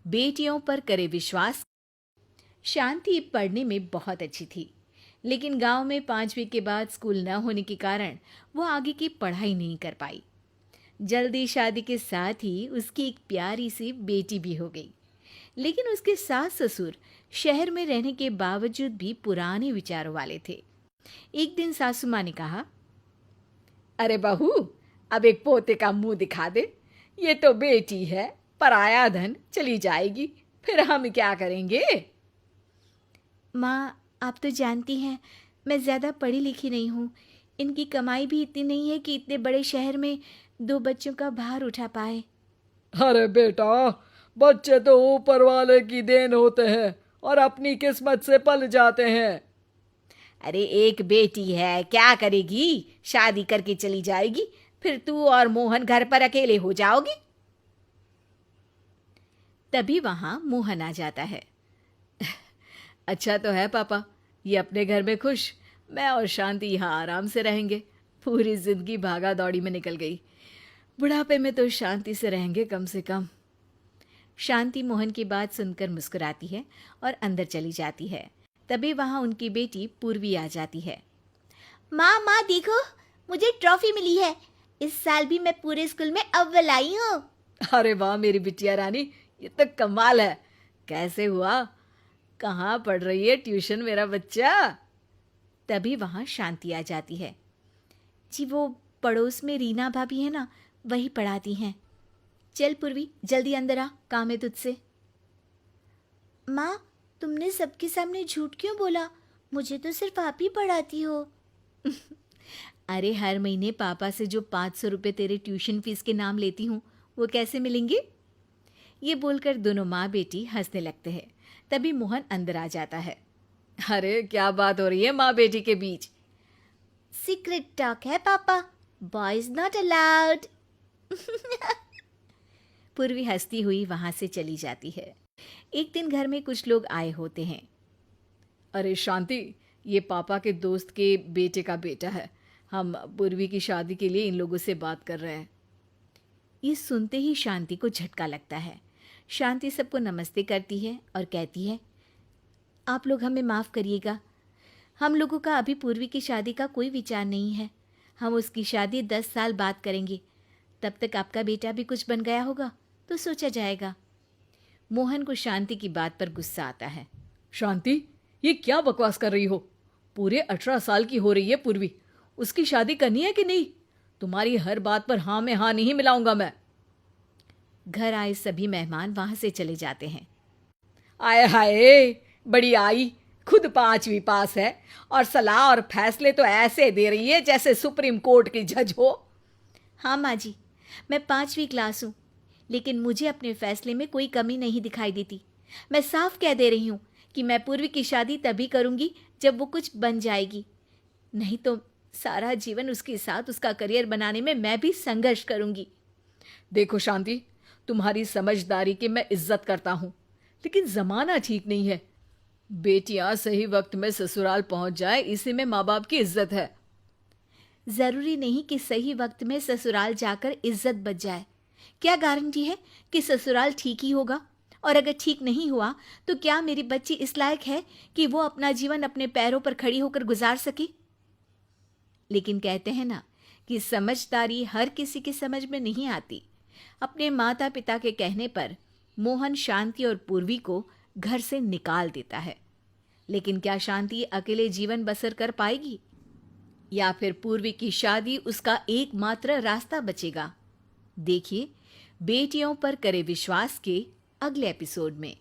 बेटियों पर करे विश्वास। शांति पढ़ने में बहुत अच्छी थी, लेकिन गांव में 5वीं के बाद स्कूल न होने के कारण वो आगे की पढ़ाई नहीं कर पाई। जल्दी शादी के साथ ही उसकी एक प्यारी सी बेटी भी हो गई। लेकिन उसके सास ससुर शहर में रहने के बावजूद भी पुराने विचारों वाले थे। एक दिन सासू माँ ने कहा, अरे बहू, अब एक पोते का मुंह दिखा दे। ये तो बेटी है, पराया धन, चली जाएगी, फिर हम क्या करेंगे? माँ, आप तो जानती हैं मैं ज़्यादा पढ़ी लिखी नहीं हूँ। इनकी कमाई भी इतनी नहीं है कि इतने बड़े शहर में 2 बच्चों का भार उठा पाए। अरे बेटा, बच्चे तो ऊपर वाले की देन होते हैं और अपनी किस्मत से पल जाते हैं। अरे एक बेटी है, क्या करेगी? शादी करके चली जाएगी, फिर तू और मोहन घर पर अकेले हो जाओगे। तभी वहां मोहन आ जाता है। अच्छा तो है पापा, ये अपने घर में खुश, मैं और शांति यहाँ आराम से रहेंगे। पूरी जिंदगी भागा दौड़ी में निकल गई, बुढ़ापे में तो शांति से रहेंगे कम से कम। शांति मोहन की बात सुनकर मुस्कुराती है और अंदर चली जाती है। तभी वहां उनकी बेटी पूर्वी आ जाती है। माँ माँ देखो, मुझे ट्रॉफी मिली है। इस साल भी मैं पूरे स्कूल में अव्वल आई हूँ। अरे वाह मेरी बिटिया रानी, ये तो कमाल है। कैसे हुआ? कहाँ पढ़ रही है ट्यूशन मेरा बच्चा? तभी वहां शांति आ जाती है। जी वो पड़ोस में रीना भाभी है ना, वही पढ़ाती हैं। चल पूर्वी, जल्दी अंदर आ, काम है तुझसे। माँ, तुमने सबके सामने झूठ क्यों बोला? मुझे तो सिर्फ आप ही पढ़ाती हो। अरे हर महीने पापा से जो 500 रुपये तेरे ट्यूशन फीस के नाम लेती हूँ, वो कैसे मिलेंगे? ये बोलकर दोनों माँ बेटी हंसने लगते हैं। तभी मोहन अंदर आ जाता है। अरे क्या बात हो रही है माँ बेटी के बीच? सीक्रेट टॉक है पापा, बॉयज नॉट अलाउड। पूर्वी हंसती हुई वहां से चली जाती है। एक दिन घर में कुछ लोग आए होते हैं। अरे शांति, ये पापा के दोस्त के बेटे का बेटा है। हम पूर्वी की शादी के लिए इन लोगों से बात कर रहे हैं। ये सुनते ही शांति को झटका लगता है। शांति सबको नमस्ते करती है और कहती है, आप लोग हमें माफ़ करिएगा। हम लोगों का अभी पूर्वी की शादी का कोई विचार नहीं है। हम उसकी शादी 10 साल बाद करेंगे। तब तक आपका बेटा भी कुछ बन गया होगा तो सोचा जाएगा। मोहन को शांति की बात पर गुस्सा आता है। शांति, ये क्या बकवास कर रही हो? पूरे 18 साल की हो रही है पूर्वी, उसकी शादी करनी है कि नहीं? तुम्हारी हर बात पर हाँ में हाँ नहीं मिलाऊंगा मैं। घर आए सभी मेहमान वहां से चले जाते हैं। आए हाय, बड़ी आई, खुद 5वीं पास है और सलाह और फैसले तो ऐसे दे रही है जैसे सुप्रीम कोर्ट की जज हो। हाँ माँ जी, मैं 5वीं क्लास हूँ, लेकिन मुझे अपने फैसले में कोई कमी नहीं दिखाई देती। मैं साफ कह दे रही हूँ कि मैं पूर्वी की शादी तभी करूँगी जब वो कुछ बन जाएगी। नहीं तो सारा जीवन उसके साथ उसका करियर बनाने में मैं भी संघर्ष करूँगी। देखो शांति, तुम्हारी समझदारी की मैं इज्जत करता हूँ, लेकिन जमाना ठीक नहीं है। बेटियां सही वक्त में ससुराल पहुंच जाए, इसी में माँ बाप की इज्जत है। ज़रूरी नहीं कि सही वक्त में ससुराल जाकर इज्जत बच जाए। क्या गारंटी है कि ससुराल ठीक ही होगा? और अगर ठीक नहीं हुआ तो क्या मेरी बच्ची इस लायक है कि वो अपना जीवन अपने पैरों पर खड़ी होकर गुजार सके? लेकिन कहते हैं ना कि समझदारी हर किसी की समझ में नहीं आती। अपने माता पिता के कहने पर मोहन शांति और पूर्वी को घर से निकाल देता है। लेकिन क्या शांति अकेले जीवन बसर कर पाएगी, या फिर पूर्वी की शादी उसका एकमात्र रास्ता बचेगा? देखिए बेटियों पर करे विश्वास के अगले एपिसोड में।